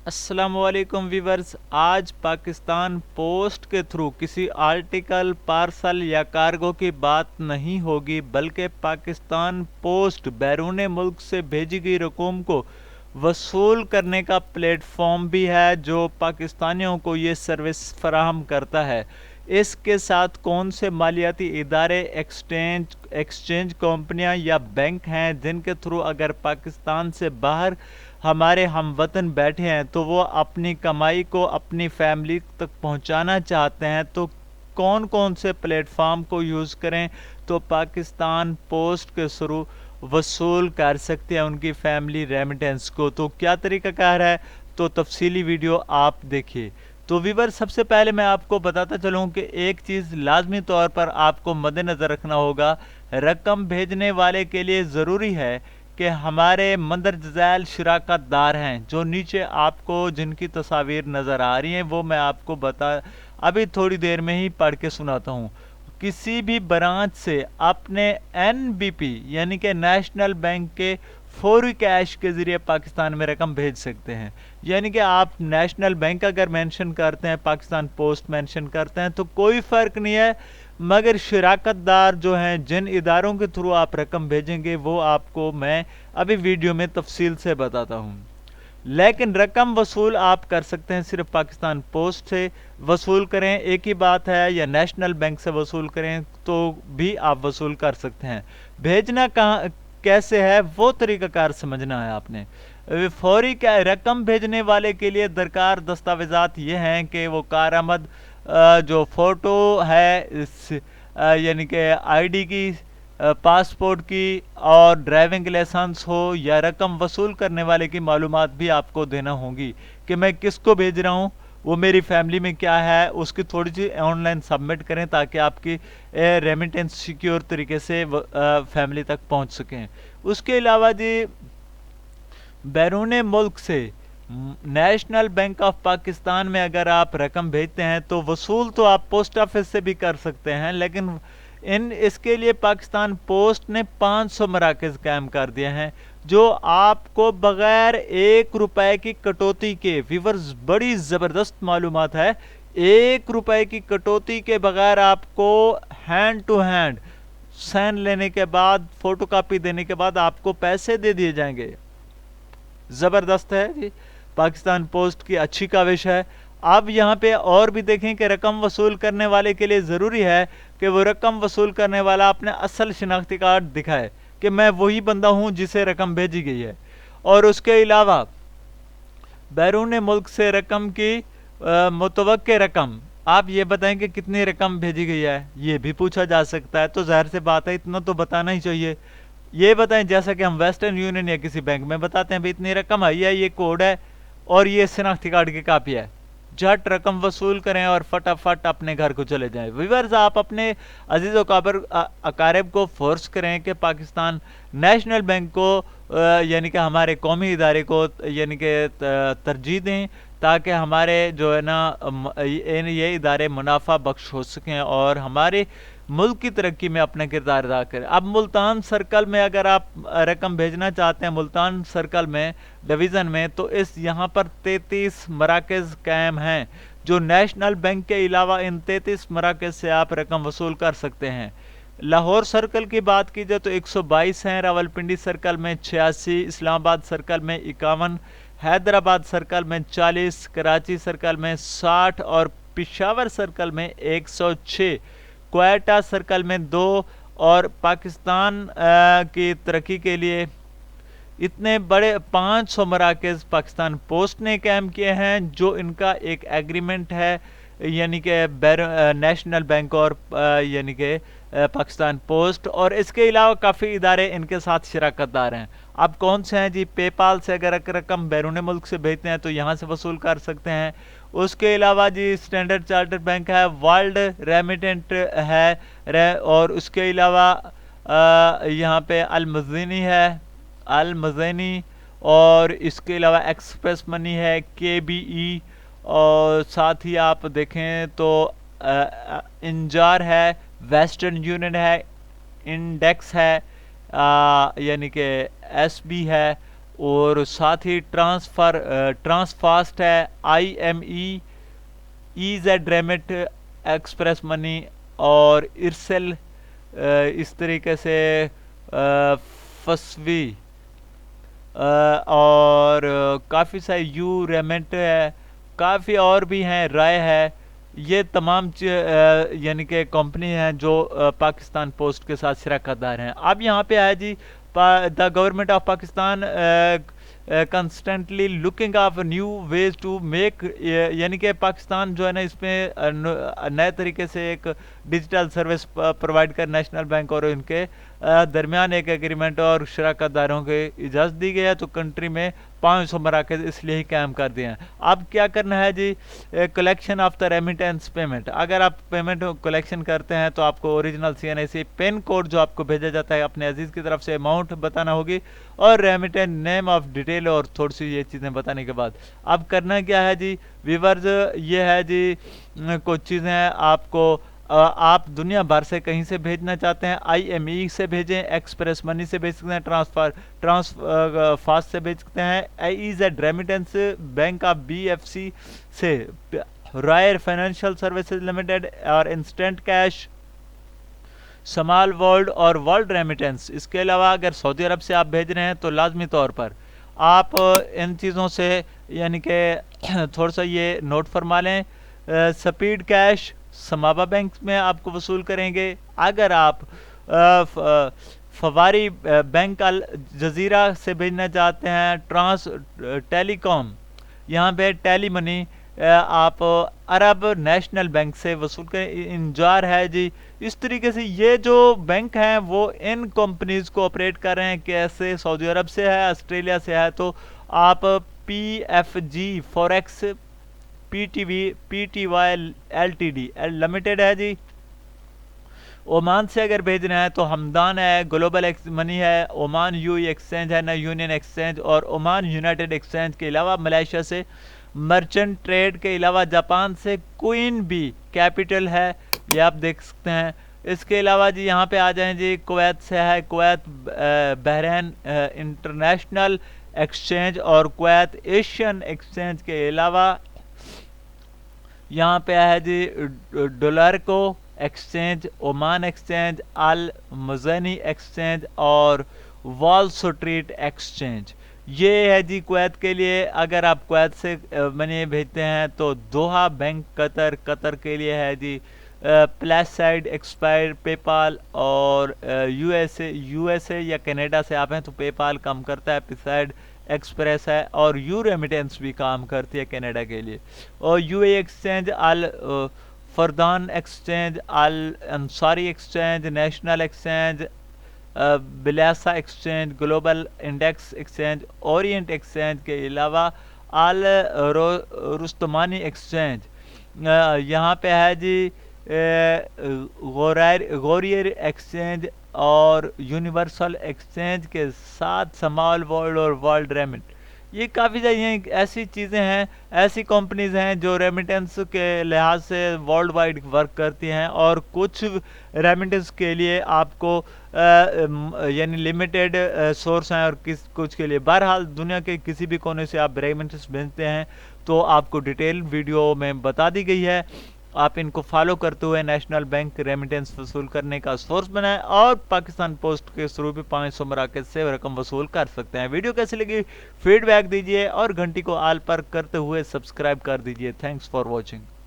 अस्सलाम वालेकुम व्यूवर्स। आज पाकिस्तान पोस्ट के थ्रू किसी आर्टिकल, पार्सल या कार्गो की बात नहीं होगी, बल्कि पाकिस्तान पोस्ट बैरून मुल्क से भेजी गई रकूम को वसूल करने का प्लेटफॉर्म भी है जो पाकिस्तानियों को ये सर्विस फराहम करता है। इसके साथ कौन से मालियाती इदारे, एक्सचेंज कंपनियां या बैंक हैं जिनके थ्रू अगर पाकिस्तान से बाहर हमारे हम वतन बैठे हैं तो वो अपनी कमाई को अपनी फैमिली तक पहुंचाना चाहते हैं, तो कौन कौन से प्लेटफॉर्म को यूज़ करें तो पाकिस्तान पोस्ट के थ्रू वसूल कर सकते हैं उनकी फैमिली रेमिटेंस को। तो क्या तरीक़ाकार है, तो तफसीली वीडियो आप देखिए। तो व्यूवर, सबसे पहले मैं आपको बताता चलूँ कि एक चीज़ लाजमी तौर पर आपको मद्देनज़र रखना होगा। रकम भेजने वाले के लिए ज़रूरी है कि हमारे मंदरज झैल शराकत दार हैं, जो नीचे आपको जिनकी तस्वीर नज़र आ रही हैं वो मैं आपको अभी थोड़ी देर में ही पढ़ के सुनाता हूँ। किसी भी ब्रांच से अपने NBP यानी कि नेशनल बैंक के फौरी कैश के ज़रिए पाकिस्तान में रकम भेज सकते हैं। यानी कि आप नेशनल बैंक अगर मेंशन करते हैं, पाकिस्तान पोस्ट मेंशन करते हैं तो कोई फ़र्क नहीं है, मगर शराकत दार जो हैं, जिन इदारों के थ्रू आप रकम भेजेंगे वो आपको मैं अभी वीडियो में तफसील से बताता हूँ। लेकिन रकम वसूल आप कर सकते हैं सिर्फ पाकिस्तान पोस्ट से वसूल करें एक ही बात है, या नेशनल बैंक से वसूल करें तो भी आप वसूल कर सकते हैं। भेजना कहाँ कैसे है वो तरीक़ाकार समझना है आपने। फौरी क्या रकम भेजने वाले के लिए दरकार दस्तावेज़ात ये हैं कि वो कारामद जो फ़ोटो है यानी कि ID की, पासपोर्ट की और ड्राइविंग लाइसेंस हो, या रकम वसूल करने वाले की मालूमात भी आपको देना होगी कि मैं किसको भेज रहा हूँ, वो मेरी फैमिली में क्या है, उसकी थोड़ी सी ऑनलाइन सबमिट करें ताकि आपकी रेमिटेंस सिक्योर तरीके से फैमिली तक पहुँच सकें। उसके अलावा जी, बैरून मुल्क से नेशनल बैंक ऑफ पाकिस्तान में अगर आप रकम भेजते हैं तो वसूल तो आप पोस्ट ऑफिस से भी कर सकते हैं, लेकिन इसके लिए पाकिस्तान पोस्ट ने 500 मराकज़ कायम कर दिए हैं जो आपको बगैर 1 रुपए की कटौती के, व्यूअर्स बड़ी ज़बरदस्त मालूमात है, 1 रुपए की कटौती के बगैर आपको हैंड टू हैंड साइन लेने के बाद, फोटोकॉपी देने के बाद आपको पैसे दे दिए जाएंगे। ज़बरदस्त है जी, पाकिस्तान पोस्ट की अच्छी काविश है। अब यहाँ पे और भी देखें कि रकम वसूल करने वाले के लिए ज़रूरी है कि वो रकम वसूल करने वाला अपने असल शिनाख्ती कार्ड दिखाए कि मैं वही बंदा हूँ जिसे रकम भेजी गई है। और उसके अलावा बैरून मुल्क से रकम की मुतवक्के रकम, आप ये बताएं कि कितनी रकम भेजी गई है, ये भी पूछा जा सकता है। तो ज़ाहिर सी बात है इतना तो बताना ही चाहिए। ये बताएं जैसा कि हम वेस्टर्न यूनियन या किसी बैंक में बताते हैं भाई इतनी रकम आई है, ये कोड है और ये शनाख्ती कार्ड की कापी है, झट रकम वसूल करें और फटाफट अपने घर को चले जाएं। व्यूअर्स, आप अपने अजीज़ अकारिब को फोर्स करें कि पाकिस्तान नेशनल बैंक को यानी कि हमारे कौमी इदारे को यानी कि तरजीह दें ताकि हमारे जो है ना ये इदारे मुनाफा बख्श हो सकें और हमारे मुल्क की तरक्की में अपना किरदार अदा करें। अब मुल्तान सर्कल में अगर आप रकम भेजना चाहते हैं, मुल्तान सर्कल में डिवीज़न में, तो इस यहाँ पर 33 मराकज़ कायम हैं जो नेशनल बैंक के अलावा इन 33 मराकज़ से आप रकम वसूल कर सकते हैं। लाहौर सर्कल की बात की जाए तो 122 हैं, रावलपिंडी सर्कल में 86, इस्लामाबाद सर्कल में 51, हैदराबाद सर्कल में 40, कराची सर्कल में 60 और पिशावर सर्कल में 106, क्वेटा सर्कल में 2। और पाकिस्तान की तरक्की के लिए इतने बड़े 500 मराकज़ पाकिस्तान पोस्ट ने कायम किए हैं जो इनका एक एग्रीमेंट है, यानी कि नेशनल बैंक और यानी कि पाकिस्तान पोस्ट, और इसके अलावा काफ़ी इदारे इनके साथ शराकत दार हैं। अब कौन से हैं जी, पेपाल से अगर रकम बैरून मुल्क से भेजते हैं तो यहाँ से वसूल कर सकते हैं। उसके अलावा जी स्टैंडर्ड चार्टर्ड बैंक है, वर्ल्ड रेमिटेंट है, और उसके अलावा यहाँ पे अल मज़नी, और इसके अलावा एक्सप्रेस मनी है, KBE, और साथ ही आप देखें तो इंजार है, वेस्टर्न यूनियन है, इंडेक्स है, यानी कि SB है। اور ساتھ ہی ٹرانسفاسٹ ہے، IME، EZ ریمٹ، ایکسپریس منی اور ارسل، اس طریقے سے فسوی، اور کافی سارے یو ریمنٹ ہے، کافی اور بھی ہیں، رائے ہے۔ یہ تمام یعنی کہ کمپنی ہیں جو پاکستان پوسٹ کے ساتھ شراکت دار ہیں۔ اب یہاں پہ ہے جی the government of Pakistan constantly looking of new ways to make, یعنی کہ پاکستان جو ہے نا اس میں نئے طریقے سے ایک ڈیجیٹل سروس پرووائڈ کر، نیشنل بینک اور ان کے درمیان ایک ایگریمنٹ اور شراکت داروں کے اجازت دی گئی ہے، تو کنٹری میں 500 مراکز اس لیے ہی قائم کر دیے ہیں۔ اب کیا کرنا ہے جی، collection of the remittance payment, اگر آپ پیمنٹ کلیکشن کرتے ہیں تو آپ کو اوریجنل CNAC پن کوڈ جو آپ کو بھیجا جاتا ہے اپنے عزیز کی طرف سے، اماؤنٹ بتانا ہوگی اور ریمیٹنٹ نیم آف ڈیٹیل اور تھوڑی سی یہ چیزیں بتانے کے بعد اب کرنا کیا ہے جی ویورز، یہ ہے جی کچھ چیزیں آپ کو آپ دنیا بھر سے کہیں سے بھیجنا چاہتے ہیں، IME سے بھیجیں، ایکسپریس منی سے بھیج سکتے ہیں، فاسٹ سے بھیج سکتے ہیں، EZ remittance, bank of BFC سے، رائر فائنینشیل سروسز لمیٹڈ اور انسٹنٹ کیش، سمال ورلڈ اور ورلڈ ریمیٹنس۔ اس کے علاوہ اگر سعودی عرب سے آپ بھیج رہے ہیں تو لازمی طور پر آپ ان چیزوں سے یعنی کہ تھوڑا سا یہ نوٹ فرما لیں، سپیڈ کیش سمابا بینک میں آپ کو وصول کریں گے۔ اگر آپ فواری بینک الجزیرہ سے بھیجنا چاہتے ہیں، ٹیلی کام، یہاں پہ ٹیلی منی آپ عرب نیشنل بینک سے وصول کریں، انجار ہے جی۔ اس طریقے سے یہ جو بینک ہیں وہ ان کمپنیز کو آپریٹ کر رہے ہیں، کیسے سعودی عرب سے ہے، آسٹریلیا سے ہے، تو آپ PFG forex, PTY LTD limited ہے جی۔ اومان سے اگر بھیج رہے ہیں تو ہمدان ہے، گلوبل منی ہے، اومان UAE ایکسچینج ہے نا، یونین ایکسچینج، اور اومان یونائٹڈ ایکسچینج کے علاوہ ملیشیا سے مرچنٹ ٹریڈ کے علاوہ جاپان سے کوئن بھی کیپٹل ہے، یہ آپ دیکھ سکتے ہیں۔ اس کے علاوہ جی یہاں پہ آ جائیں جی، کویت سے ہے، کویت بحرین انٹرنیشنل ایکسچینج اور کویت ایشین ایکسچینج کے علاوہ یہاں پہ ہے جی ڈولر کو ایکسچینج، اومان ایکسچینج، المزنی ایکسچینج اور وال سٹریٹ ایکسچینج۔ یہ ہے جی کویت کے لیے۔ اگر آپ کویت سے منی بھیجتے ہیں تو دوحہ بینک قطر کے لیے ہے جی پلس سائڈ، ایکسپائر، پے پال، اور یو ایس اے یا کینیڈا سے آپ ہیں تو پے پال کام کرتا ہے، پسائڈ ایکسپریس ہے، اور یو ریمیٹنس بھی کام کرتی ہے کینیڈا کے لیے، اور UAE exchange, Fardan exchange, Ansari exchange, national exchange, بلیاسا exchange, global index exchange, orient exchange کے علاوہ رستمانی ایکسچینج، یہاں پہ ہے جی غوریر ایکسچینج اور یونیورسل ایکسچینج کے ساتھ سمال ورلڈ اور ورلڈ ریمٹ۔ یہ کافی ایسی چیزیں ہیں، ایسی کمپنیز ہیں جو ریمیٹنس کے لحاظ سے ورلڈ وائڈ ورک کرتی ہیں، اور کچھ ریمیٹنس کے لیے آپ کو یعنی لمیٹڈ سورس ہیں اور کچھ کے لیے۔ بہرحال دنیا کے کسی بھی کونے سے آپ ریمیٹنس بھیجتے ہیں تو آپ کو ڈیٹیل ویڈیو میں بتا دی گئی ہے، آپ ان کو فالو کرتے ہوئے نیشنل بینک ریمیٹنس وصول کرنے کا سورس بنائیں، اور پاکستان پوسٹ کے تھرو بھی 500 مراکز سے رقم وصول کر سکتے ہیں۔ ویڈیو کیسی لگی فیڈ بیک دیجیے، اور گھنٹی کو آل پر کرتے ہوئے سبسکرائب کر دیجیے۔ Thanks for watching.